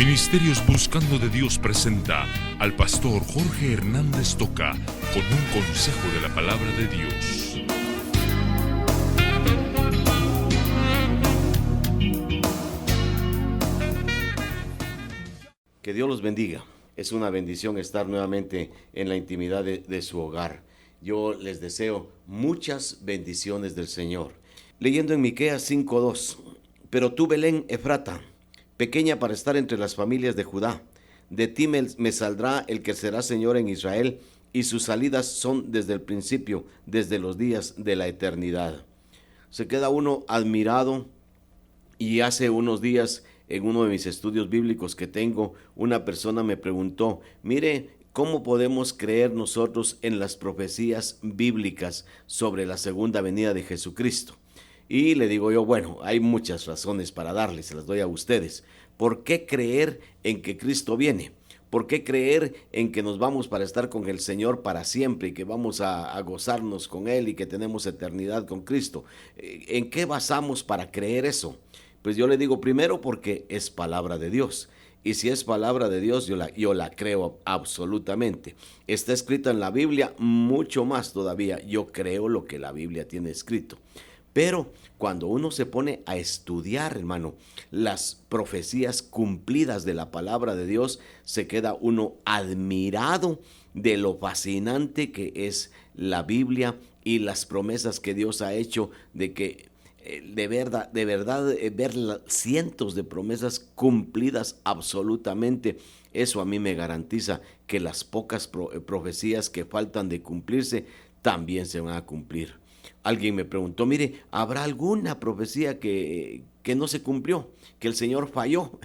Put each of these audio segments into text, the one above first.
Ministerios Buscando de Dios presenta al pastor Jorge Hernández Toca con un consejo de la palabra de Dios. Que Dios los bendiga. Es una bendición estar nuevamente en la intimidad de su hogar. Yo les deseo muchas bendiciones del Señor. Leyendo en Miqueas 5:2, pero tú, Belén Efrata, pequeña para estar entre las familias de Judá, de ti me saldrá el que será Señor en Israel, y sus salidas son desde el principio, desde los días de la eternidad. Se queda uno admirado, y hace unos días, en uno de mis estudios bíblicos que tengo, una persona me preguntó, mire, ¿cómo podemos creer nosotros en las profecías bíblicas sobre la segunda venida de Jesucristo? Y le digo yo, bueno, hay muchas razones para darles, se las doy a ustedes. ¿Por qué creer en que Cristo viene? ¿Por qué creer en que nos vamos para estar con el Señor para siempre y que vamos a gozarnos con Él y que tenemos eternidad con Cristo? ¿En qué basamos para creer eso? Pues yo le digo, primero, porque es palabra de Dios. Y si es palabra de Dios, yo la creo absolutamente. Está escrita en la Biblia, mucho más todavía. Yo creo lo que la Biblia tiene escrito. Pero cuando uno se pone a estudiar, hermano, las profecías cumplidas de la palabra de Dios, se queda uno admirado de lo fascinante que es la Biblia y las promesas que Dios ha hecho de que de verdad, ver cientos de promesas cumplidas absolutamente. Eso a mí me garantiza que las pocas profecías que faltan de cumplirse también se van a cumplir. Alguien me preguntó, mire, ¿habrá alguna profecía que no se cumplió, que el Señor falló?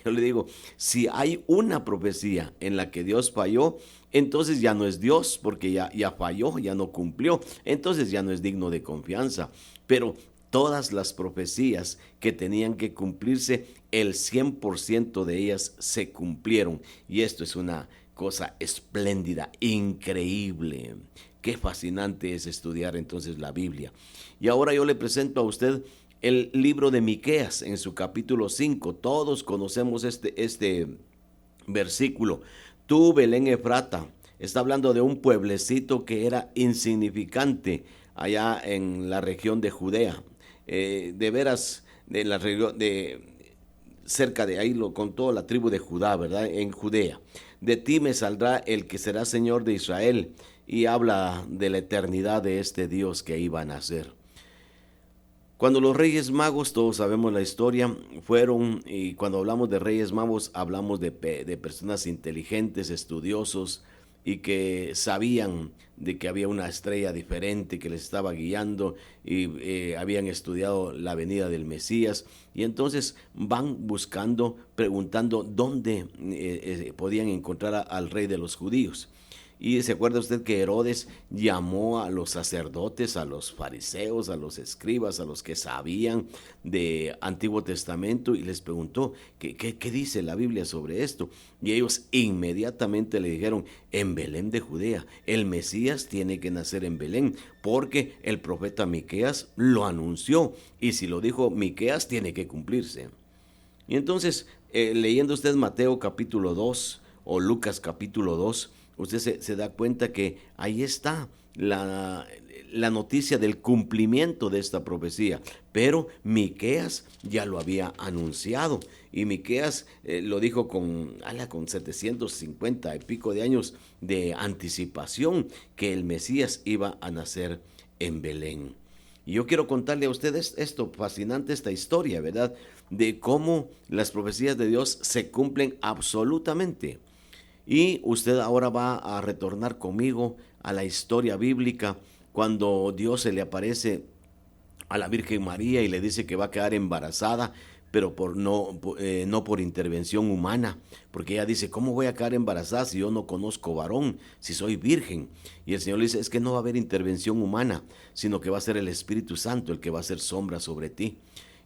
Yo le digo, si hay una profecía en la que Dios falló, entonces ya no es Dios, porque ya falló, ya no cumplió, entonces ya no es digno de confianza. Pero todas las profecías que tenían que cumplirse, el 100% de ellas se cumplieron. Y esto es una cosa espléndida, increíble. Qué fascinante es estudiar entonces la Biblia. Y ahora yo le presento a usted el libro de Miqueas en su capítulo 5. Todos conocemos este versículo. Tú, Belén Efrata, está hablando de un pueblecito que era insignificante allá en la región de Judea. De veras, de la región cerca de ahí lo contó la tribu de Judá, ¿verdad? En Judea. De ti me saldrá el que será Señor de Israel. Y habla de la eternidad de este Dios que iba a nacer. Cuando los Reyes Magos, todos sabemos la historia, fueron, y cuando hablamos de Reyes Magos, hablamos de personas inteligentes, estudiosos, y que sabían de que había una estrella diferente que les estaba guiando y habían estudiado la venida del Mesías, y entonces van buscando, preguntando dónde podían encontrar al rey de los judíos. Y se acuerda usted que Herodes llamó a los sacerdotes, a los fariseos, a los escribas, a los que sabían de Antiguo Testamento y les preguntó, ¿qué dice la Biblia sobre esto? Y ellos inmediatamente le dijeron, en Belén de Judea, el Mesías tiene que nacer en Belén, porque el profeta Miqueas lo anunció, y si lo dijo Miqueas, tiene que cumplirse. Y entonces, leyendo usted Mateo capítulo 2 o Lucas capítulo 2, usted se da cuenta que ahí está la noticia del cumplimiento de esta profecía. Pero Miqueas ya lo había anunciado. Y Miqueas lo dijo con 750 y pico de años de anticipación que el Mesías iba a nacer en Belén. Y yo quiero contarle a ustedes esto fascinante, esta historia, ¿verdad? De cómo las profecías de Dios se cumplen absolutamente. Y usted ahora va a retornar conmigo a la historia bíblica cuando Dios se le aparece a la Virgen María y le dice que va a quedar embarazada, pero no por intervención humana, porque ella dice, ¿cómo voy a quedar embarazada si yo no conozco varón, si soy virgen? Y el Señor le dice, es que no va a haber intervención humana, sino que va a ser el Espíritu Santo el que va a hacer sombra sobre ti.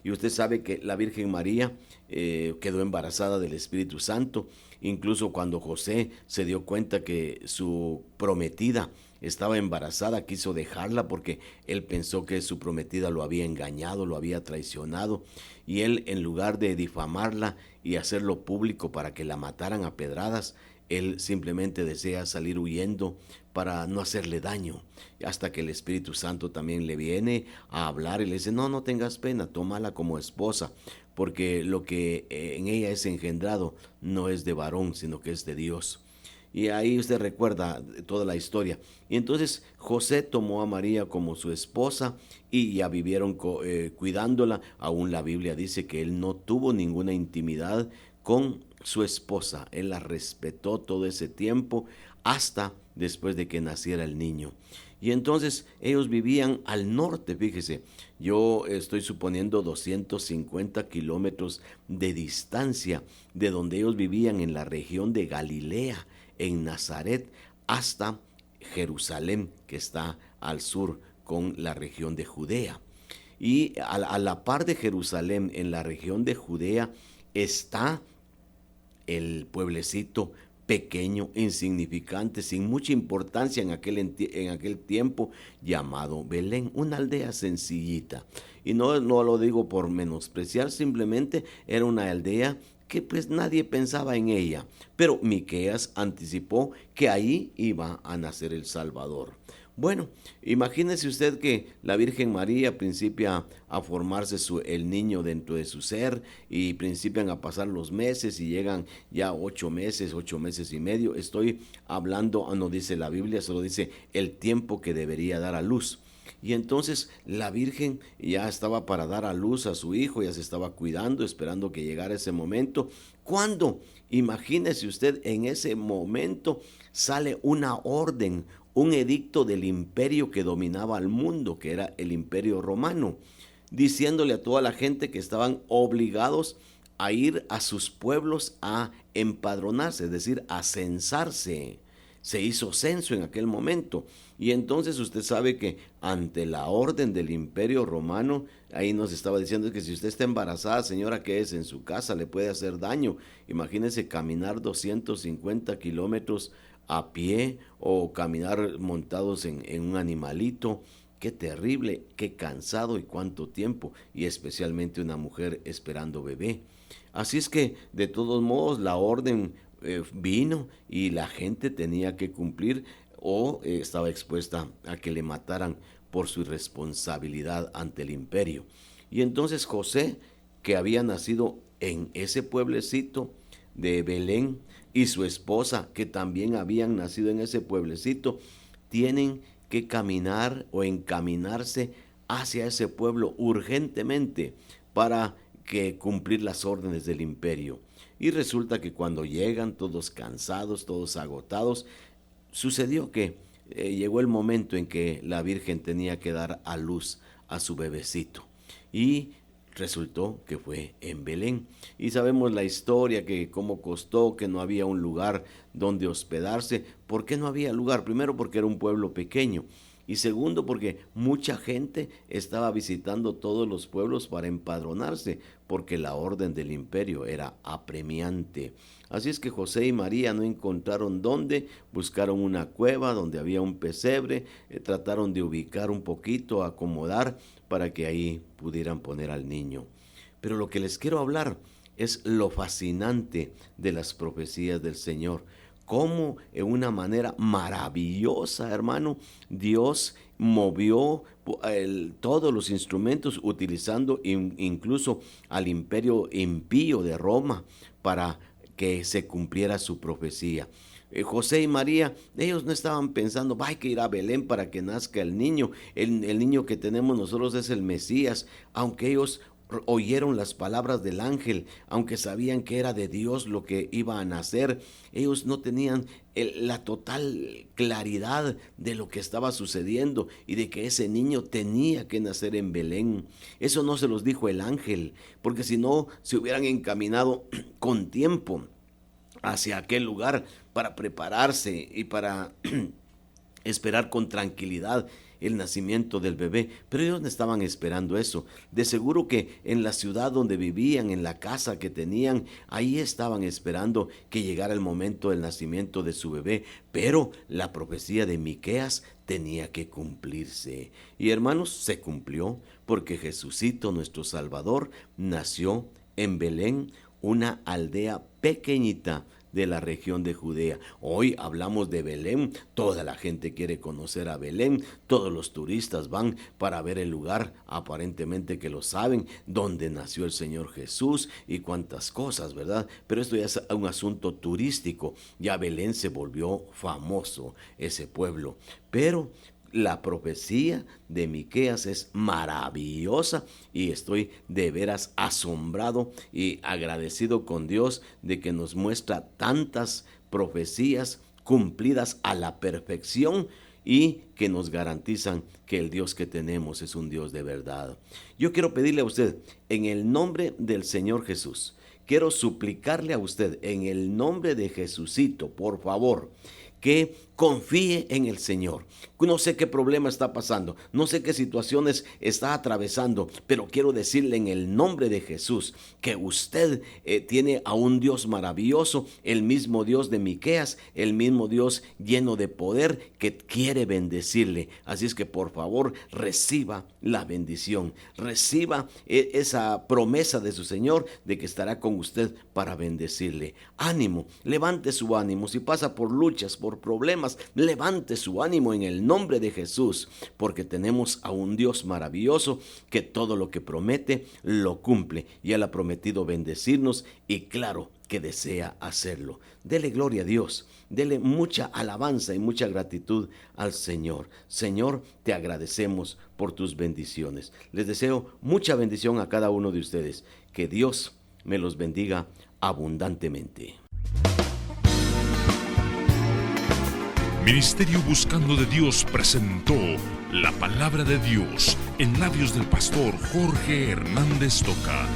Y usted sabe que la Virgen María quedó embarazada del Espíritu Santo. Incluso cuando José se dio cuenta que su prometida estaba embarazada, quiso dejarla porque él pensó que su prometida lo había engañado, lo había traicionado, y él, en lugar de difamarla y hacerlo público para que la mataran a pedradas, él simplemente desea salir huyendo para no hacerle daño, hasta que el Espíritu Santo también le viene a hablar y le dice: no, no tengas pena, tómala como esposa, porque lo que en ella es engendrado no es de varón, sino que es de Dios. Y ahí usted recuerda toda la historia. Y entonces José tomó a María como su esposa y ya vivieron cuidándola. Aún la Biblia dice que él no tuvo ninguna intimidad con su esposa. Él la respetó todo ese tiempo hasta después de que naciera el niño. Y entonces ellos vivían al norte, fíjese, yo estoy suponiendo 250 kilómetros de distancia de donde ellos vivían, en la región de Galilea, en Nazaret, hasta Jerusalén, que está al sur con la región de Judea. Y a la par de Jerusalén, en la región de Judea, está el pueblecito pequeño, insignificante, sin mucha importancia en aquel tiempo, llamado Belén, una aldea sencillita. Y no lo digo por menospreciar, simplemente era una aldea que pues nadie pensaba en ella. Pero Miqueas anticipó que ahí iba a nacer el Salvador. Bueno, imagínese usted que la Virgen María principia a formarse el niño dentro de su ser, y principian a pasar los meses y llegan ya 8 meses y medio. Estoy hablando, no dice la Biblia, solo dice el tiempo que debería dar a luz. Y entonces la Virgen ya estaba para dar a luz a su hijo, ya se estaba cuidando, esperando que llegara ese momento. ¿Cuándo? Imagínese usted, en ese momento sale una orden, un edicto del imperio que dominaba al mundo, que era el Imperio Romano, diciéndole a toda la gente que estaban obligados a ir a sus pueblos a empadronarse, es decir, a censarse. Se hizo censo en aquel momento. Y entonces usted sabe que ante la orden del Imperio Romano, ahí nos estaba diciendo que si usted está embarazada, señora, quédese en su casa, le puede hacer daño. Imagínese caminar 250 kilómetros a pie o caminar montados en un animalito. Qué terrible, qué cansado y cuánto tiempo, y especialmente una mujer esperando bebé. Así es que, de todos modos, la orden vino y la gente tenía que cumplir, o estaba expuesta a que le mataran por su irresponsabilidad ante el imperio. Y entonces José, que había nacido en ese pueblecito de Belén, y su esposa, que también habían nacido en ese pueblecito, tienen que caminar o encaminarse hacia ese pueblo urgentemente para que cumplir las órdenes del imperio. Y resulta que cuando llegan, todos cansados, todos agotados, sucedió que llegó el momento en que la Virgen tenía que dar a luz a su bebecito. Y resultó que fue en Belén. Y sabemos la historia, que cómo costó, que no había un lugar donde hospedarse. ¿Por qué no había lugar? Primero, porque era un pueblo pequeño. Y segundo, porque mucha gente estaba visitando todos los pueblos para empadronarse, porque la orden del imperio era apremiante. Así es que José y María no encontraron dónde, buscaron una cueva donde había un pesebre, trataron de ubicar un poquito, acomodar, para que ahí pudieran poner al niño. Pero lo que les quiero hablar es lo fascinante de las profecías del Señor. Cómo en una manera maravillosa, hermano, Dios movió todos los instrumentos, utilizando incluso al imperio impío de Roma para que se cumpliera su profecía. José y María, ellos no estaban pensando: hay que ir a Belén para que nazca el niño. El niño que tenemos nosotros es el Mesías. Aunque ellos oyeron las palabras del ángel, aunque sabían que era de Dios lo que iba a nacer, ellos no tenían la total claridad de lo que estaba sucediendo y de que ese niño tenía que nacer en Belén. Eso no se los dijo el ángel, porque si no, se hubieran encaminado con tiempo hacia aquel lugar para prepararse y para esperar con tranquilidad el nacimiento del bebé, pero ellos no estaban esperando eso. De seguro que en la ciudad donde vivían, en la casa que tenían, ahí estaban esperando que llegara el momento del nacimiento de su bebé, pero la profecía de Miqueas tenía que cumplirse. Y hermanos, se cumplió, porque Jesucito, nuestro Salvador, nació en Belén, una aldea pequeñita de la región de Judea. Hoy hablamos de Belén, toda la gente quiere conocer a Belén, todos los turistas van para ver el lugar, aparentemente que lo saben, donde nació el Señor Jesús y cuántas cosas, ¿verdad? Pero esto ya es un asunto turístico, ya Belén se volvió famoso, ese pueblo. Pero la profecía de Miqueas es maravillosa y estoy de veras asombrado y agradecido con Dios de que nos muestra tantas profecías cumplidas a la perfección y que nos garantizan que el Dios que tenemos es un Dios de verdad. Yo quiero pedirle a usted, en el nombre del Señor Jesús, quiero suplicarle a usted, en el nombre de Jesucito, por favor, que confíe en el Señor. No sé qué problema está pasando, no sé qué situaciones está atravesando, pero quiero decirle en el nombre de Jesús que usted tiene a un Dios maravilloso, el mismo Dios de Miqueas, el mismo Dios lleno de poder que quiere bendecirle. Así es que por favor reciba la bendición, reciba esa promesa de su Señor de que estará con usted para bendecirle. Ánimo, levante su ánimo. Si pasa por luchas, por problemas, levante su ánimo en el nombre de Jesús, porque tenemos a un Dios maravilloso que todo lo que promete lo cumple, y Él ha prometido bendecirnos y claro que desea hacerlo. Dele gloria a Dios, dele mucha alabanza y mucha gratitud al Señor. Señor, te agradecemos por tus bendiciones. Les deseo mucha bendición a cada uno de ustedes. Que Dios me los bendiga abundantemente. Ministerio Buscando de Dios presentó la palabra de Dios en labios del pastor Jorge Hernández Toca.